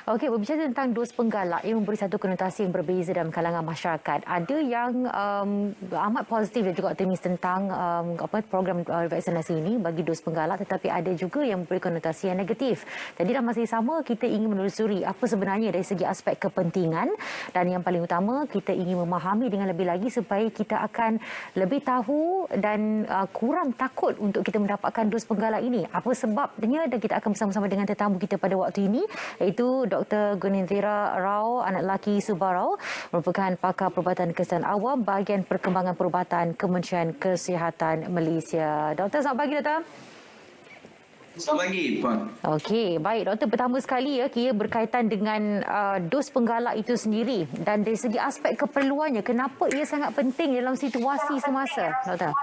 Okey, berbicara tentang dos penggalak ia memberi satu konotasi yang berbeza dalam kalangan masyarakat. Ada yang amat positif dan juga optimis tentang program vaksinasi ini bagi dos penggalak, tetapi ada juga yang memberi konotasi yang negatif. Jadi dalam masa yang sama kita ingin menelusuri apa sebenarnya dari segi aspek kepentingan, dan yang paling utama kita ingin memahami dengan lebih lagi supaya kita akan lebih tahu dan kurang takut untuk kita mendapatkan dos penggalak ini. Apa sebabnya, dan kita akan bersama-sama dengan tetamu kita pada waktu ini, iaitu Dr. Gunindira Rao, anak lelaki Subah Rao, merupakan pakar perubatan kesihatan awam bahagian perkembangan perubatan Kementerian Kesihatan Malaysia. Doktor, selamat pagi, Doktor. Selamat pagi, Puan. Okey, baik Doktor. Pertama sekali kira berkaitan dengan dos penggalak itu sendiri dan dari segi aspek keperluannya, kenapa ia sangat penting dalam situasi semasa, Doktor?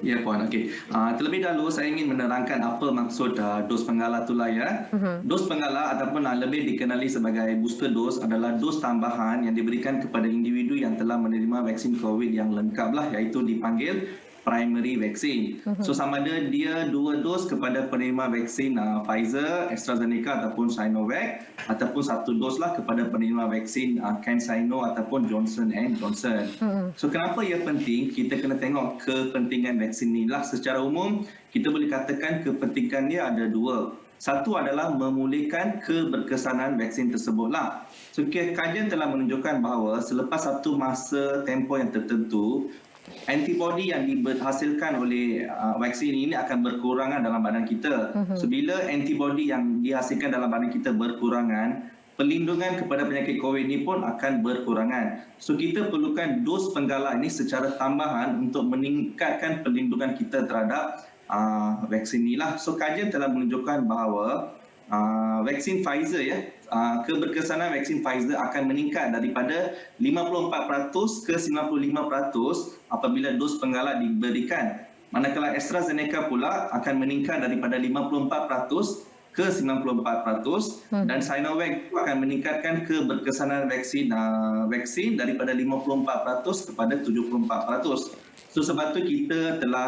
Ya, Puan. Okey. Terlebih dahulu saya ingin menerangkan apa maksud dos penggalak itulah ya. Dos penggalak ataupun lebih dikenali sebagai booster dose adalah dos tambahan yang diberikan kepada individu yang telah menerima vaksin COVID yang lengkap lah, iaitu dipanggil primary vaccine. So sama ada dia 2 dos kepada penerima vaksin Pfizer, AstraZeneca ataupun Sinovac, ataupun 1 dos lah kepada penerima vaksin CanSino ataupun Johnson & Johnson. So kenapa ia penting? Kita kena tengok kepentingan vaksin ni lah. Secara umum kita boleh katakan kepentingan dia ada 2. Satu adalah memulihkan keberkesanan vaksin tersebut lah. So kajian telah menunjukkan bahawa selepas satu masa tempoh yang tertentu, antibodi yang dihasilkan oleh vaksin ini akan berkurangan dalam badan kita. So bila antibodi yang dihasilkan dalam badan kita berkurangan, perlindungan kepada penyakit COVID ini pun akan berkurangan. So kita perlukan dos penggalak ini secara tambahan untuk meningkatkan perlindungan kita terhadap vaksin inilah. So kajian telah menunjukkan bahawa vaksin Pfizer keberkesanan vaksin Pfizer akan meningkat daripada 54% ke 95% apabila dos penggalak diberikan. Manakala AstraZeneca pula akan meningkat daripada 54% ke 94% dan Sinovac akan meningkatkan keberkesanan vaksin daripada 54% kepada 74%. So sebab itu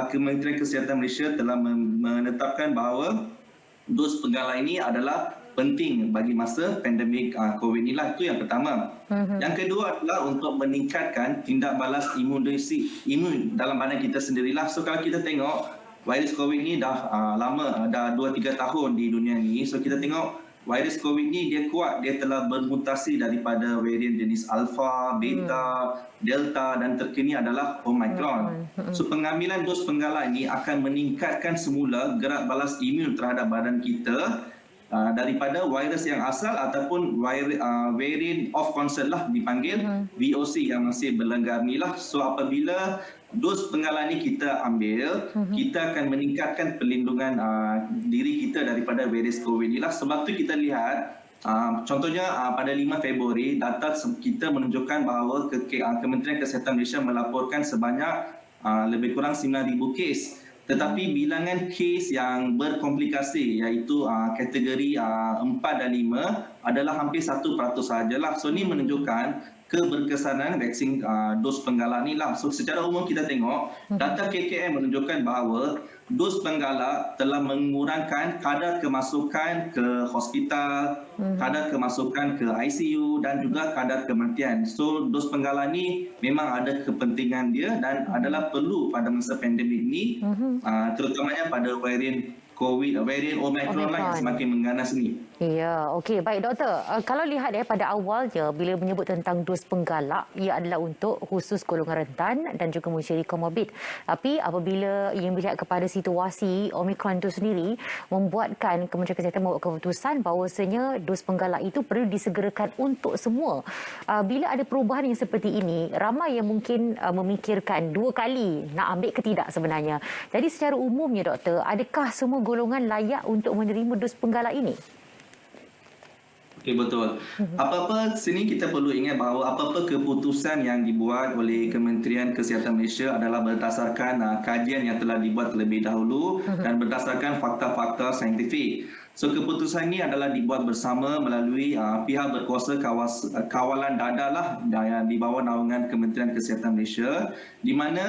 Kementerian Kesihatan Malaysia telah menetapkan bahawa dos penggalak ini adalah penting bagi masa pandemik COVID inilah. Itu yang pertama. Yang kedua adalah untuk meningkatkan tindak balas imun dalam badan kita sendirilah. So kalau kita tengok virus COVID ni dah lama, dah 2-3 tahun di dunia ni. So kita tengok virus COVID ni dia kuat, dia telah bermutasi daripada varian jenis Alpha, Beta, Delta dan terkini adalah Omicron. So pengambilan dos penggalak ini akan meningkatkan semula gerak balas imun terhadap badan kita daripada virus yang asal ataupun variant of concern lah, dipanggil VOC yang masih berlenggar ni lah. So apabila dos penggalak ni kita ambil, kita akan meningkatkan perlindungan diri kita daripada virus COVID ni lah. Sebab tu kita lihat contohnya pada 5 Februari data kita menunjukkan bahawa Kementerian Kesihatan Malaysia melaporkan sebanyak lebih kurang 9,000 kes. Tetapi bilangan kes yang berkomplikasi iaitu kategori 4 dan 5 adalah hampir 1% sahajalah. So ini menunjukkan keberkesanan vaksin dos penggalak ni lah. So secara umum kita tengok data KKM menunjukkan bahawa dos penggalak telah mengurangkan kadar kemasukan ke hospital, kadar kemasukan ke ICU dan juga kadar kematian. So dos penggalak ni memang ada kepentingan dia dan adalah perlu pada masa pandemik ni, terutamanya pada varian COVID, varian Omicron lah yang semakin mengganas ni. Ya, okey. Baik, Doktor. Kalau lihat pada awalnya, bila menyebut tentang dos penggalak, ia adalah untuk khusus golongan rentan dan juga menciri komorbid. Tapi apabila ia melihat kepada situasi Omicron itu sendiri, membuatkan Kementerian Kesihatan membuat keputusan bahawasanya dos penggalak itu perlu disegerakan untuk semua. Bila ada perubahan yang seperti ini, ramai yang mungkin memikirkan 2 kali nak ambil ke tidak sebenarnya. Jadi secara umumnya, Doktor, adakah semua golongan layak untuk menerima dos penggalak ini? Okay, betul. Apa-apa sini kita perlu ingat bahawa apa-apa keputusan yang dibuat oleh Kementerian Kesihatan Malaysia adalah berdasarkan kajian yang telah dibuat terlebih dahulu dan berdasarkan fakta-fakta saintifik. So keputusan ini adalah dibuat bersama melalui pihak berkuasa kawalan dadah lah di bawah naungan Kementerian Kesihatan Malaysia, di mana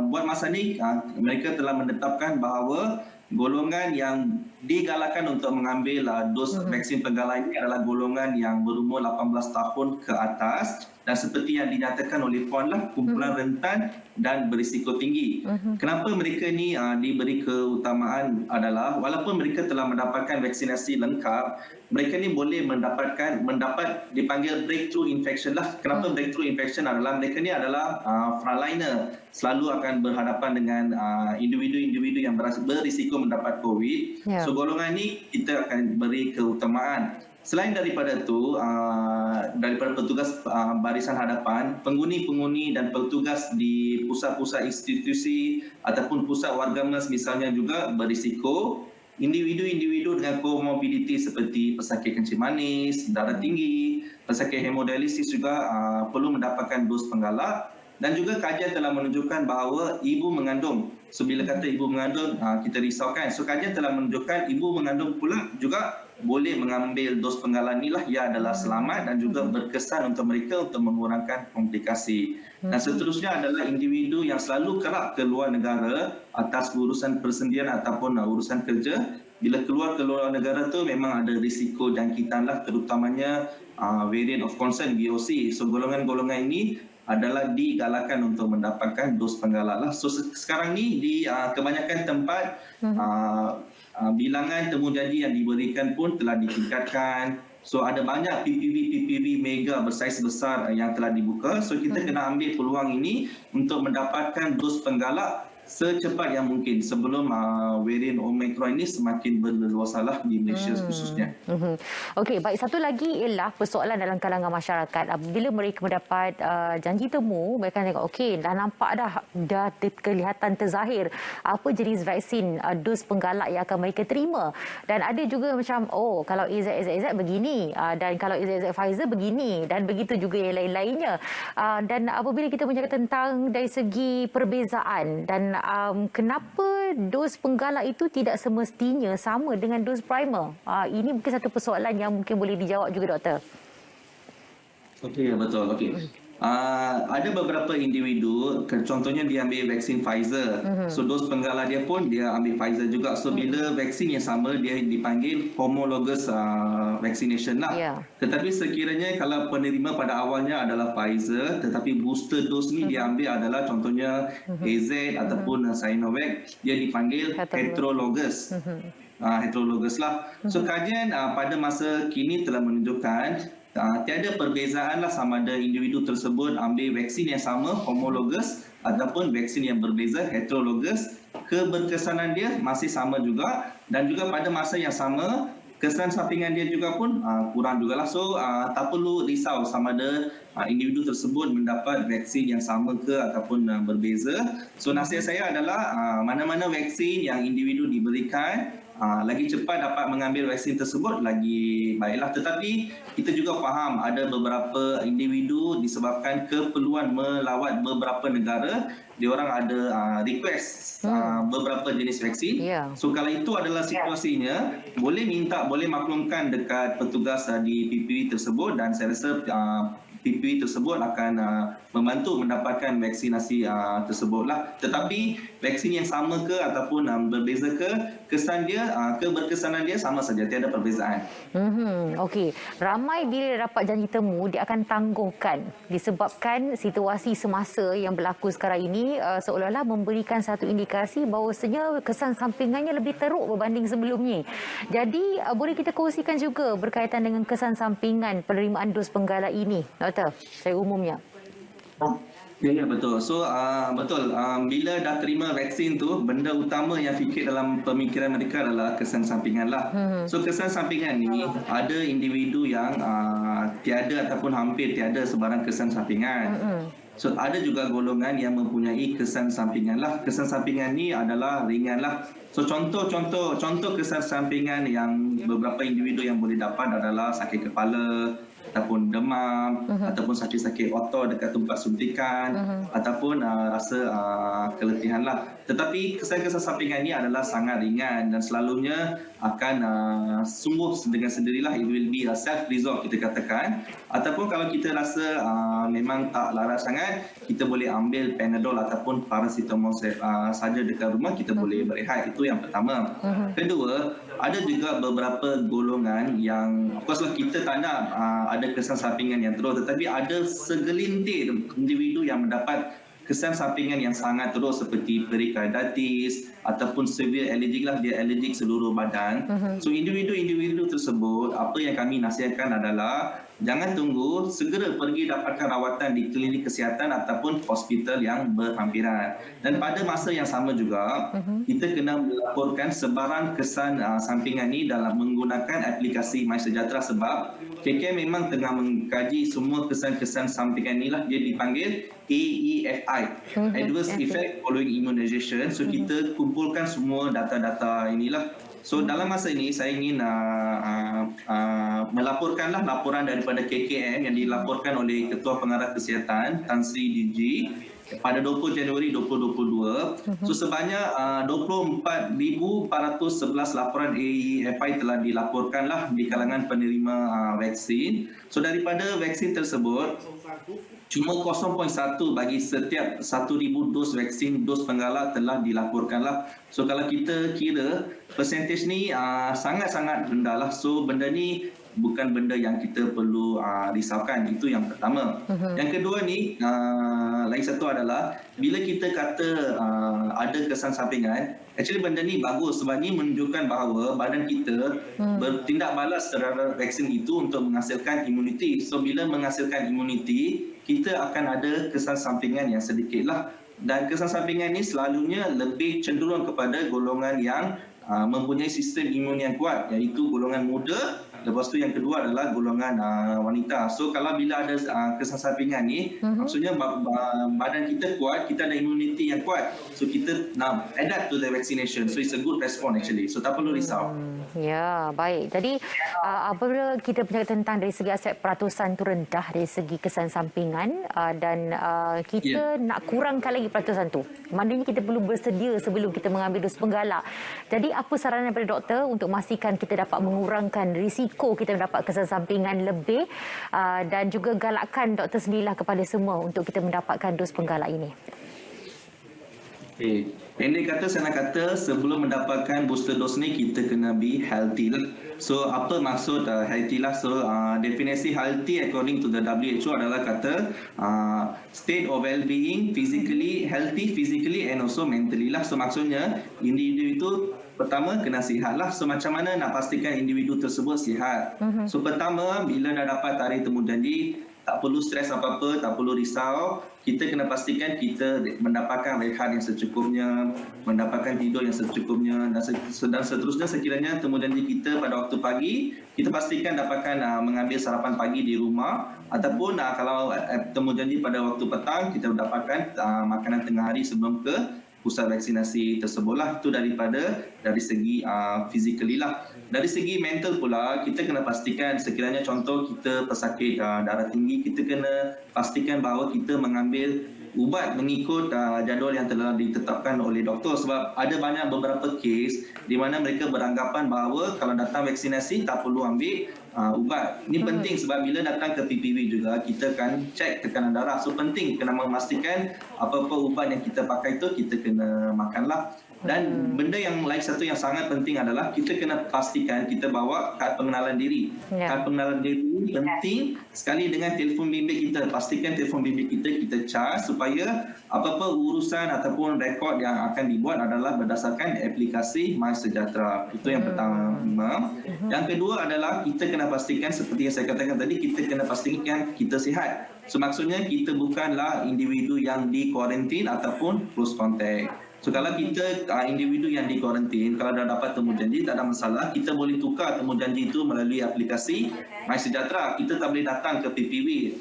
buat masa ini mereka telah menetapkan bahawa golongan yang digalakkan untuk mengambil dos vaksin penggalah ini adalah golongan yang berumur 18 tahun ke atas dan seperti yang dinyatakan oleh Puan lah, kumpulan rentan dan berisiko tinggi. Kenapa mereka ni diberi keutamaan adalah walaupun mereka telah mendapatkan vaksinasi lengkap, mereka ni boleh mendapat dipanggil breakthrough infection lah. Kenapa breakthrough infection adalah mereka ni adalah frontliner, selalu akan berhadapan dengan individu-individu yang berisiko mendapat COVID. Ya. So golongan ni kita akan beri keutamaan. Selain daripada itu, daripada petugas barisan hadapan, penghuni-penghuni dan petugas di pusat-pusat institusi ataupun pusat warga MERS misalnya juga berisiko. Individu-individu dengan komorbiditi seperti pesakit kencing manis, darah tinggi, pesakit hemodialisis juga perlu mendapatkan dos penggalak. Dan juga kajian telah menunjukkan bahawa ibu mengandung. So bila kata ibu mengandung, kita risaukan. So kajian telah menunjukkan ibu mengandung pula juga boleh mengambil dos penggalan inilah. Ia adalah selamat dan juga berkesan untuk mereka untuk mengurangkan komplikasi. Dan seterusnya adalah individu yang selalu kerap ke luar negara atas urusan persendirian ataupun urusan kerja. Bila keluar ke luar negara tu memang ada risiko jangkitan lah, terutamanya variant of concern VOC. So golongan-golongan ini adalah digalakkan untuk mendapatkan dos penggalak lah. So sekarang ni di kebanyakan tempat bilangan temujanji yang diberikan pun telah ditingkatkan. So ada banyak PPV mega bersaiz besar yang telah dibuka. So kita kena ambil peluang ini untuk mendapatkan dos penggalak secepat yang mungkin sebelum varian Omicron ini semakin berleluasalah di Malaysia khususnya. Okey, baik, satu lagi ialah persoalan dalam kalangan masyarakat. Bila mereka mendapat janji temu, mereka tengok okey, dah nampak dah kelihatan terzahir apa jenis vaksin dos penggalak yang akan mereka terima. Dan ada juga macam kalau AZ begini dan kalau AZ Pfizer begini dan begitu juga yang lain-lainnya. Dan apabila kita bercakap tentang dari segi perbezaan dan kenapa dos penggalak itu tidak semestinya sama dengan dos primer? Ini mungkin satu persoalan yang mungkin boleh dijawab juga, Doktor. Okey, betul. Okey. Ada beberapa individu, contohnya dia ambil vaksin Pfizer. So dos penggalak dia pun dia ambil Pfizer juga. So bila vaksin yang sama dia dipanggil homologous vaccination lah. Yeah. Tetapi sekiranya kalau penerima pada awalnya adalah Pfizer, tetapi booster dose ni dia ambil adalah contohnya AZ ataupun Sinovac, dia dipanggil heterologous. Heterologous lah. So kajian pada masa kini telah menunjukkan tiada perbezaan lah sama ada individu tersebut ambil vaksin yang sama homologous ataupun vaksin yang berbeza heterologous, keberkesanan dia masih sama juga dan juga pada masa yang sama kesan sampingan dia juga pun kurang jugalah. So tak perlu risau sama ada individu tersebut mendapat vaksin yang sama ke ataupun berbeza. So nasihat saya adalah mana-mana vaksin yang individu diberikan, lagi cepat dapat mengambil vaksin tersebut lagi baiklah. Tetapi kita juga faham ada beberapa individu disebabkan keperluan melawat beberapa negara, diorang ada request beberapa jenis vaksin. So kalau itu adalah situasinya, boleh maklumkan dekat petugas di PPV tersebut dan saya rasa PPV tersebut akan membantu mendapatkan vaksinasi tersebutlah. Tetapi vaksin yang sama ke ataupun berbeza ke, kesan dia, keberkesanan dia sama saja, tiada perbezaan. Okey, ramai bila dapat janji temu dia akan tangguhkan disebabkan situasi semasa yang berlaku sekarang ini seolah-olah memberikan satu indikasi bahawasanya kesan sampingannya lebih teruk berbanding sebelumnya. Jadi boleh kita kongsikan juga berkaitan dengan kesan sampingan penerimaan dos penggalak ini, Doktor, saya umumnya. Ya, betul. So betul, bila dah terima vaksin tu, benda utama yang fikir dalam pemikiran mereka adalah kesan sampingan lah. So kesan sampingan ni ada individu yang tiada ataupun hampir tiada sebarang kesan sampingan. So ada juga golongan yang mempunyai kesan sampingan lah. Kesan sampingan ni adalah ringan lah. So contoh kesan sampingan yang beberapa individu yang boleh dapat adalah sakit kepala, ataupun demam, ataupun sakit-sakit otot dekat tempat suntikan, ataupun rasa keletihan lah. Tetapi kesan-kesan sampingan ini adalah sangat ringan dan selalunya akan sembuh dengan sendirilah. It will be self-resolve kita katakan. Ataupun kalau kita rasa memang tak larat sangat, kita boleh ambil Panadol ataupun paracetamol saja dekat rumah, kita boleh berehat. Itu yang pertama. Kedua, ada juga beberapa golongan yang of course lah kita tak nak ada kesan sampingan yang teruk, tetapi ada segelintir individu yang mendapat kesan sampingan yang sangat teruk seperti perikarditis ataupun severe allergic lah, dia allergic seluruh badan. So individu-individu tersebut, apa yang kami nasihatkan adalah jangan tunggu, segera pergi dapatkan rawatan di klinik kesihatan ataupun hospital yang berhampiran. Dan pada masa yang sama juga, kita kena melaporkan sebarang kesan sampingan ni dalam menggunakan aplikasi MySejahtera, sebab KKM memang tengah mengkaji semua kesan-kesan sampingan ni lah, dia dipanggil AEFI, Adverse Effect Following Immunization. So kita kumpulkan semua data-data inilah. So dalam masa ini saya ingin melaporkanlah laporan daripada KKM yang dilaporkan oleh Ketua Pengarah Kesihatan Tan Sri DG pada 20 Januari 2022. So sebanyak 24,411 laporan AEFI telah dilaporkanlah di kalangan penerima vaksin. So daripada vaksin tersebut, cuma 0.1 bagi setiap 1,000 dos vaksin, dos penggalak telah dilaporkanlah. So kalau kita kira persentage ni sangat-sangat rendah lah. So benda ni bukan benda yang kita perlu risaukan. Itu yang pertama. Yang kedua ni, lain satu adalah bila kita kata ada kesan sampingan, actually benda ni bagus sebab ni menunjukkan bahawa badan kita bertindak balas terhadap vaksin itu untuk menghasilkan imuniti. So bila menghasilkan imuniti, kita akan ada kesan sampingan yang sedikit lah. Dan kesan sampingan ni selalunya lebih cenderung kepada golongan yang mempunyai sistem imun yang kuat, iaitu golongan muda. Lepas tu yang kedua adalah golongan wanita. So kalau bila ada kesan sampingan ni, maksudnya badan kita kuat, kita ada immunity yang kuat. So kita nak adapt to the vaccination. So it's a good response actually. So tak perlu risau. Ya, baik. Jadi apabila kita bercakap tentang dari segi aspek peratusan tu rendah dari segi kesan sampingan dan kita nak kurangkan lagi peratusan tu. Maknanya kita perlu bersedia sebelum kita mengambil dos penggalak. Jadi apa saranan daripada doktor untuk memastikan kita dapat mengurangkan risiko kita mendapat kesan sampingan lebih dan juga galakkan doktor sendirilah kepada semua untuk kita mendapatkan dos penggalak ini? Okay. Pendek kata, saya nak kata sebelum mendapatkan booster dose ni kita kena be healthy lah. So apa maksud healthy lah? So definisi healthy according to the WHO adalah kata state of well-being, physically healthy, physically and also mentally lah. So maksudnya individu itu pertama kena sihat lah. So macam mana nak pastikan individu tersebut sihat? So pertama, bila dah dapat tarikh temu janji, tak perlu stres apa-apa, tak perlu risau. Kita kena pastikan kita mendapatkan rehat yang secukupnya, mendapatkan tidur yang secukupnya dan seterusnya. Sekiranya temu janji kita pada waktu pagi, kita pastikan dapatkan mengambil sarapan pagi di rumah, ataupun kalau temu janji pada waktu petang, kita dapatkan makanan tengah hari sebelum ke pusat vaksinasi tersebutlah. Itu dari segi physically lah. Dari segi mental pula, kita kena pastikan sekiranya contoh kita pesakit darah tinggi, kita kena pastikan bahawa kita mengambil ubat mengikut jadual yang telah ditetapkan oleh doktor, sebab ada banyak beberapa kes di mana mereka beranggapan bahawa kalau datang vaksinasi tak perlu ambil ubat. Ini penting sebab bila datang ke PPV juga kita akan cek tekanan darah. So penting kena memastikan apa-apa ubat yang kita pakai itu kita kena makanlah. Dan benda yang lain satu yang sangat penting adalah kita kena pastikan kita bawa kad pengenalan diri. Kad pengenalan diri penting sekali dengan telefon bimbit kita. Pastikan telefon bimbit kita charge supaya apa-apa urusan ataupun rekod yang akan dibuat adalah berdasarkan aplikasi MySejahtera. Itu yang pertama. Yang kedua adalah kita kena pastikan seperti yang saya katakan tadi, kita kena pastikan kita sihat. So maksudnya kita bukanlah individu yang di kuarantin ataupun close contact. So kalau kita individu yang di kuarantin, kalau dah dapat temu janji tak ada masalah, kita boleh tukar temu janji itu melalui aplikasi MySejahtera. Kita tak boleh datang ke PPV.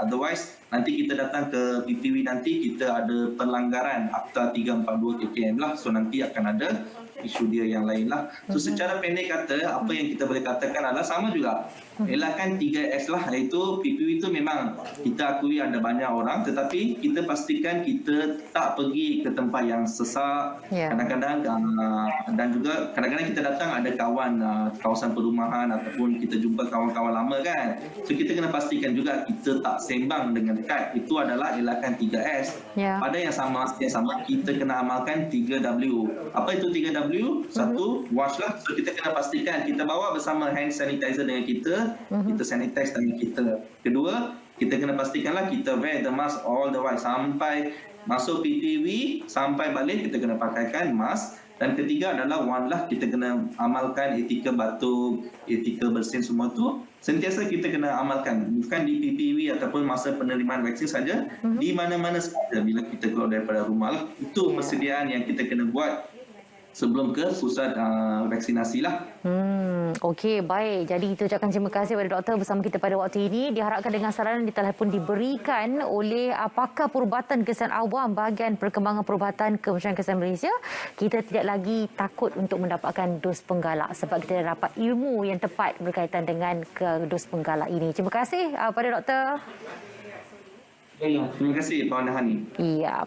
Otherwise nanti kita datang ke PPV nanti kita ada pelanggaran Akta 342 KKM lah. So nanti akan ada isu dia yang lain lah. So secara pendek kata, apa yang kita boleh katakan adalah sama juga. Elakkan 3S lah, iaitu PPV itu memang kita akui ada banyak orang, tetapi kita pastikan kita tak pergi ke tempat yang sesak. Kadang-kadang dan juga kadang-kadang kita datang ada kawan kawasan perumahan ataupun kita jumpa kawan-kawan lama kan. So kita kena pastikan juga kita tak sembang dengan dekat. Itu adalah elakkan 3S. Pada yang sama kita kena amalkan 3W. Apa itu 3W? 3W, satu, wash lah. So kita kena pastikan kita bawa bersama hand sanitizer dengan kita, kita sanitize tangan kita. Kedua, kita kena pastikanlah kita wear the mask all the way sampai masuk PPV, sampai balik kita kena pakaikan mask. Dan ketiga adalah one lah, kita kena amalkan etika batuk, etika bersin semua tu. Sentiasa kita kena amalkan, bukan di PPV ataupun masa penerimaan vaksin saja, di mana-mana saja bila kita keluar daripada rumah lah. Itu persediaan yang kita kena buat sebelum ke pusat vaksinasi lah. Okey, baik. Jadi kita ucapkan terima kasih kepada doktor bersama kita pada waktu ini. Diharapkan dengan saranan yang telah pun diberikan oleh pakar perubatan kesihatan awam bahagian perkembangan perubatan Kementerian Kesihatan Malaysia, kita tidak lagi takut untuk mendapatkan dos penggalak sebab kita dah dapat ilmu yang tepat berkaitan dengan dos penggalak ini. Terima kasih pada doktor. Terima kasih Puan Hani. Ya.